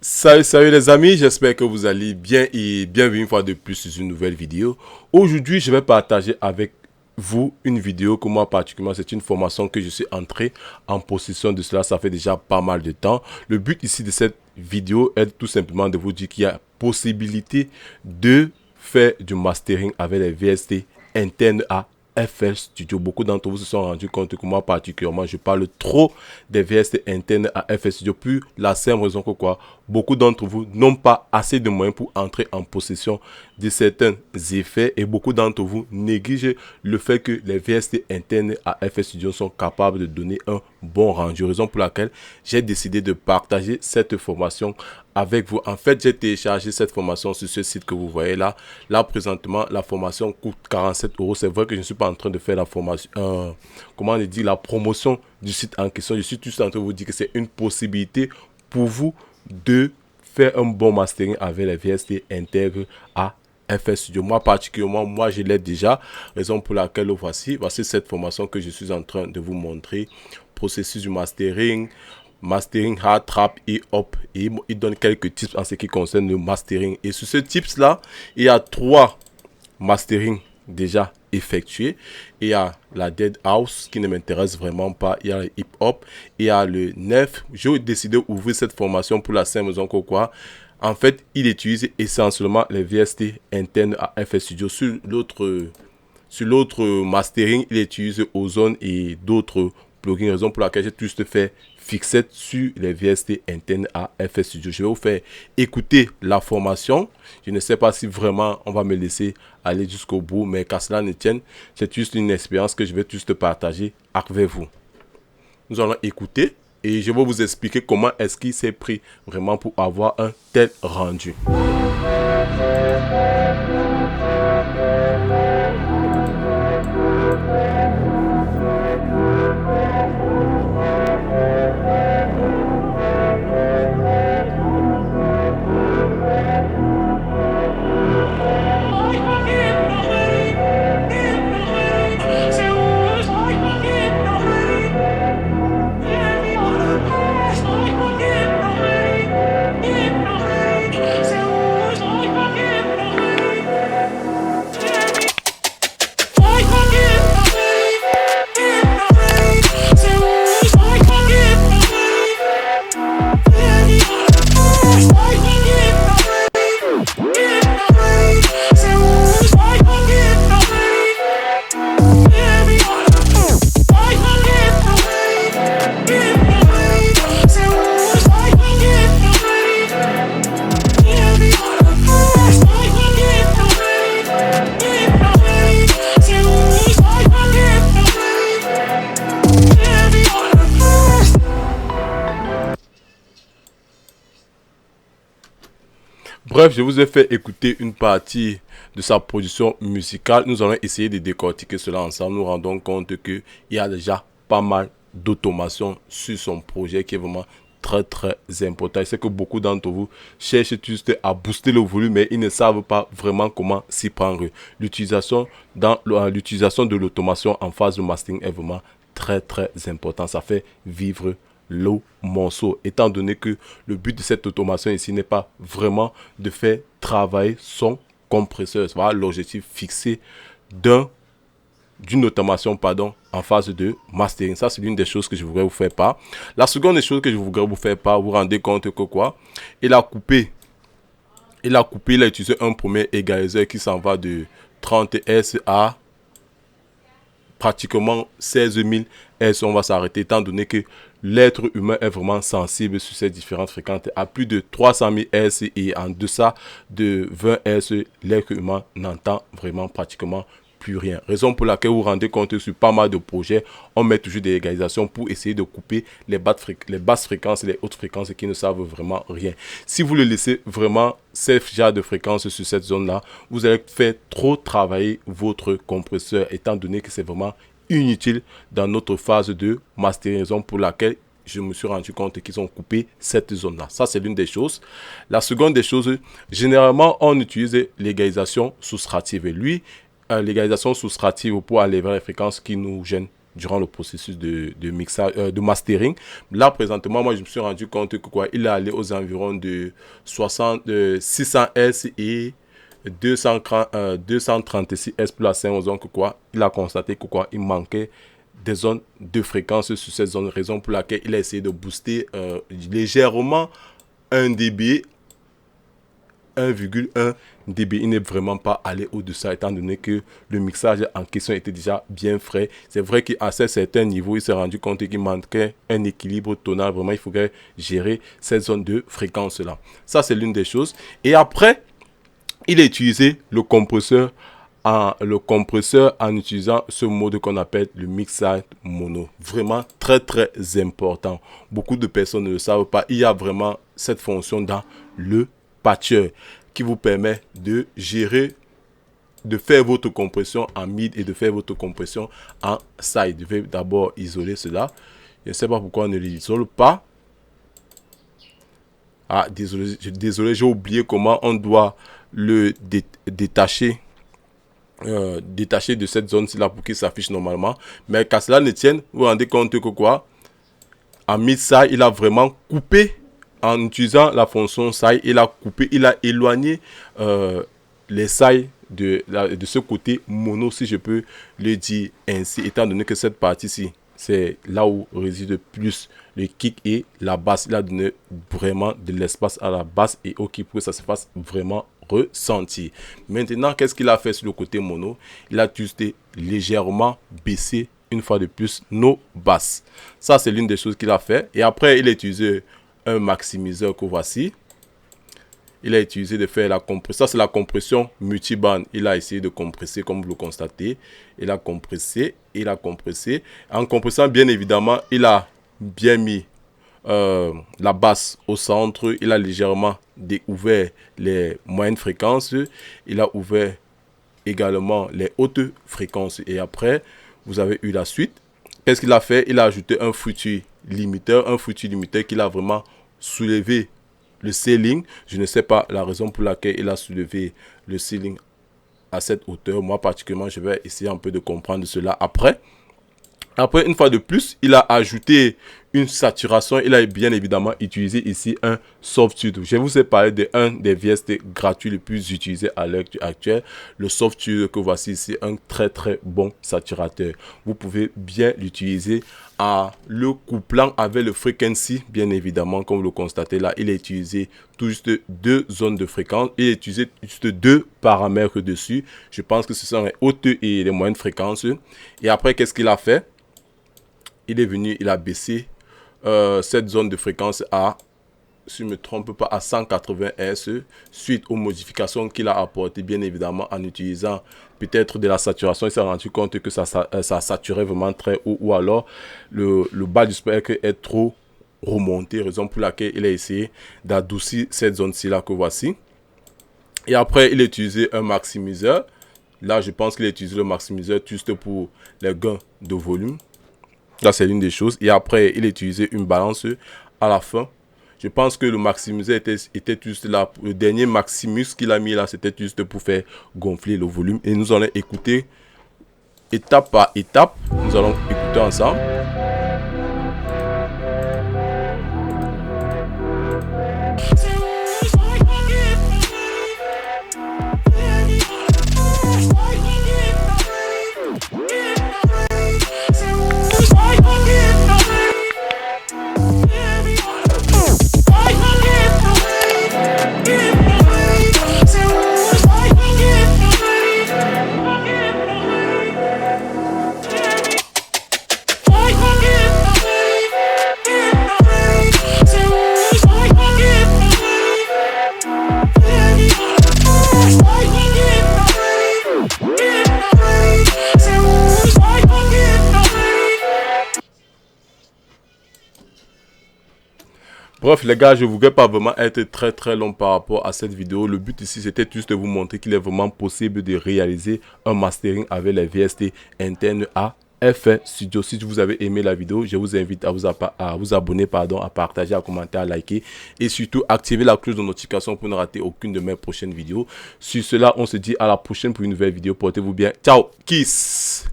Salut les amis, j'espère que vous allez bien et bienvenue une fois de plus sur une nouvelle vidéo. Aujourd'hui, je vais partager avec vous une vidéo que moi particulièrement, c'est une formation que je suis entré en possession de cela, ça fait déjà pas mal de temps. Le but ici de cette vidéo est tout simplement de vous dire qu'il y a possibilité de faire du mastering avec les VST internes à FL Studio. Beaucoup d'entre vous se sont rendus compte que moi particulièrement, je parle trop des VST internes à FL Studio. Puis la simple raison que quoi, beaucoup d'entre vous n'ont pas assez de moyens pour entrer en possession de certains effets et beaucoup d'entre vous négligent le fait que les VST internes à FL Studio sont capables de donner un bon rendu. Raison pour laquelle j'ai décidé de partager cette formation avec vous. En fait, j'ai téléchargé cette formation sur ce site que vous voyez là. Là, présentement, la formation coûte 47 euros. C'est vrai que je ne suis pas en train de faire la formation, comment on dit, la promotion du site en question. Je suis juste en train de vous dire que c'est une possibilité pour vous de faire un bon mastering avec les VST intègres à FL Studio. Moi particulièrement, moi je l'ai déjà, raison pour laquelle voici cette formation que je suis en train de vous montrer. Processus du mastering hard, trap et hop, et il donne quelques tips en ce qui concerne le mastering. Et sur ce tips là, il y a 3 mastering déjà effectué. Il y a la Dead House qui ne m'intéresse vraiment pas. Il y a le hip hop. Il y a le 9. J'ai décidé d'ouvrir cette formation pour la simple raison que quoi. En fait, il utilise essentiellement les VST internes à FL Studio. Sur l'autre mastering, il utilise Ozone et d'autres plugins. Raison pour laquelle j'ai juste fait fixette sur les VST internes à FL Studio. Je vais vous faire écouter la formation. Je ne sais pas si vraiment on va me laisser aller jusqu'au bout, mais qu'à cela ne tienne, c'est juste une expérience que je vais juste partager avec vous. Nous allons écouter et je vais vous expliquer comment est-ce qu'il s'est pris vraiment pour avoir un tel rendu. Bref, je vous ai fait écouter une partie de sa production musicale. Nous allons essayer de décortiquer cela ensemble. Nous rendons compte qu'il y a déjà pas mal d'automation sur son projet qui est vraiment très important. Je sais que beaucoup d'entre vous cherchent juste à booster le volume, mais ils ne savent pas vraiment comment s'y prendre. L'utilisation de l'automation en phase de mastering est vraiment très important. Ça fait vivre le morceau, étant donné que le but de cette automation ici n'est pas vraiment de faire travailler son compresseur. Voilà l'objectif fixé d'une automation en phase de mastering. Ça, c'est l'une des choses que je voudrais vous faire part. La seconde des choses que je voudrais vous faire part, vous vous rendez compte que quoi, il a utilisé un premier égaliseur qui s'en va de 30 Hz à pratiquement 16 000 Hz. On va s'arrêter étant donné que l'être humain est vraiment sensible sur ces différentes fréquences. À plus de 300 000 Hz et en deçà de 20 Hz, l'être humain n'entend vraiment pratiquement plus rien. Raison pour laquelle vous vous rendez compte que sur pas mal de projets, on met toujours des égalisations pour essayer de couper les basses fréquences et les hautes fréquences qui ne savent vraiment rien. Si vous le laissez vraiment ce genre de fréquences sur cette zone-là, vous allez faire trop travailler votre compresseur étant donné que c'est vraiment inutile dans notre phase de mastering, raison pour laquelle je me suis rendu compte qu'ils ont coupé cette zone-là. Ça, c'est l'une des choses. La seconde des choses, généralement, on utilise l'égalisation soustrative. Et lui, l'égalisation soustrative pour aller vers les fréquences qui nous gênent durant le processus de mixage, de mastering. Là, présentement, moi, je me suis rendu compte que quoi, il est allé aux environs de 600 Hz et 236 Hz pour la scène, donc quoi, il a constaté que quoi, il manquait des zones de fréquence sur cette zone, raison pour laquelle il a essayé de booster légèrement 1 dB, 1,1 dB. Il n'est vraiment pas allé au-dessus, étant donné que le mixage en question était déjà bien frais. C'est vrai qu'à certains niveaux, il s'est rendu compte qu'il manquait un équilibre tonal. Vraiment, il faudrait gérer cette zone de fréquence-là. Ça, c'est l'une des choses. Et après, il a utilisé le compresseur en utilisant ce mode qu'on appelle le mixage mono. Vraiment très très important. Beaucoup de personnes ne le savent pas. Il y a vraiment cette fonction dans le patcher qui vous permet de gérer, de faire votre compression en mid et de faire votre compression en side. Je vais d'abord isoler cela. Je ne sais pas pourquoi on ne l'isole pas. Ah, désolé, j'ai oublié comment on doit le détacher de cette zone-ci là pour qu'il s'affiche normalement. Mais qu'à cela ne tienne, vous vous rendez compte que quoi, en mid-side, il a vraiment coupé. En utilisant la fonction side, il a coupé, il a éloigné les sides de ce côté mono, si je peux le dire ainsi, étant donné que cette partie-ci, c'est là où réside plus le kick et la basse. Il a donné vraiment de l'espace à la basse et au kick pour que ça se fasse vraiment ressentir. Maintenant, qu'est-ce qu'il a fait sur le côté mono? Il a juste légèrement baissé une fois de plus nos basses. Ça, c'est l'une des choses qu'il a fait. Et après, il a utilisé un maximiseur que voici. Il a utilisé de faire la compression. Ça, c'est la compression multiband. Il a essayé de compresser, comme vous le constatez. Il a compressé, il a compressé. En compressant, bien évidemment, il a bien mis la basse au centre. Il a légèrement ouvert les moyennes fréquences. Il a ouvert également les hautes fréquences. Et après, vous avez eu la suite. Qu'est-ce qu'il a fait? Il a ajouté un futur limiteur. Un futur limiteur qu'il a vraiment soulevé le ceiling. Je ne sais pas la raison pour laquelle il a soulevé le ceiling à cette hauteur. Moi, particulièrement, je vais essayer un peu de comprendre cela après. Après, une fois de plus, il a ajouté une saturation. Il a bien évidemment utilisé ici un Softube. Je vous ai parlé de un des VST gratuits les plus utilisés à l'heure actuelle. Le Softube que voici ici, un très très bon saturateur. Vous pouvez bien l'utiliser en le couplant avec le frequency. Bien évidemment, comme vous le constatez là, il a utilisé tout juste deux zones de fréquence. Il a utilisé juste deux paramètres dessus. Je pense que ce sont les hautes et les moyennes fréquences. Et après, qu'est-ce qu'il a fait? Il est venu, il a baissé cette zone de fréquence à, si je ne me trompe pas, à 180 Hz suite aux modifications qu'il a apportées, bien évidemment, en utilisant peut-être de la saturation. Il s'est rendu compte que ça saturait vraiment très haut, ou alors le bas du spectre est trop remonté, raison pour laquelle il a essayé d'adoucir cette zone-ci là que voici. Et après, il a utilisé un maximiseur. Là, je pense qu'il a utilisé le maximiseur juste pour les gains de volume. Là, c'est l'une des choses. Et après, il a utilisé une balance à la fin. Je pense que le maximiseur était juste là. Le dernier maximus qu'il a mis là, c'était juste pour faire gonfler le volume. Et nous allons écouter étape par étape. Nous allons écouter ensemble. Bref les gars, je ne voudrais pas vraiment être très long par rapport à cette vidéo. Le but ici c'était juste de vous montrer qu'il est vraiment possible de réaliser un mastering avec les VST internes à FL Studio. Si vous avez aimé la vidéo, je vous invite à vous abonner, à partager, à commenter, à liker et surtout activer la cloche de notification pour ne rater aucune de mes prochaines vidéos. Sur cela, on se dit à la prochaine pour une nouvelle vidéo. Portez-vous bien. Ciao, kiss.